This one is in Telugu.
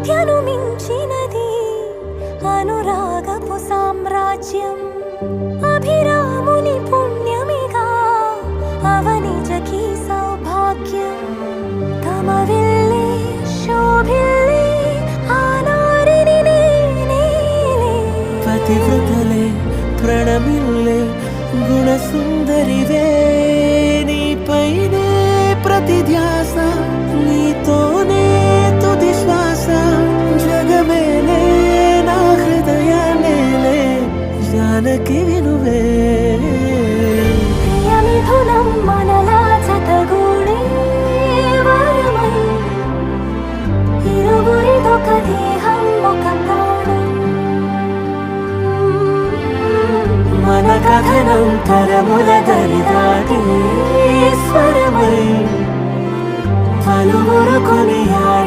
విద్యను మించినది అనురాగపు సామ్రాజ్యం అభిరాముని పుణ్యమిగా అవనిజకి సౌభాగ్యం తమ విల్లే శోభిల్లే ఆనారిని నేనే పతివ్రతలే ప్రణమిల్లే గుణసుందరివే నీపైనే ప్రతి ధ్యాస నీతోనే తుది శ్వాస జగమేలే నా హృదయాలేలే జానకి వినువే ప్రియమిథునం మనలా జతగూడే వరమై ఇరువురిదొక దేహం ఒక ప్రాణం మన కథనం తరముల దరిదాటి స్వరమై పలువురు కొనియాడే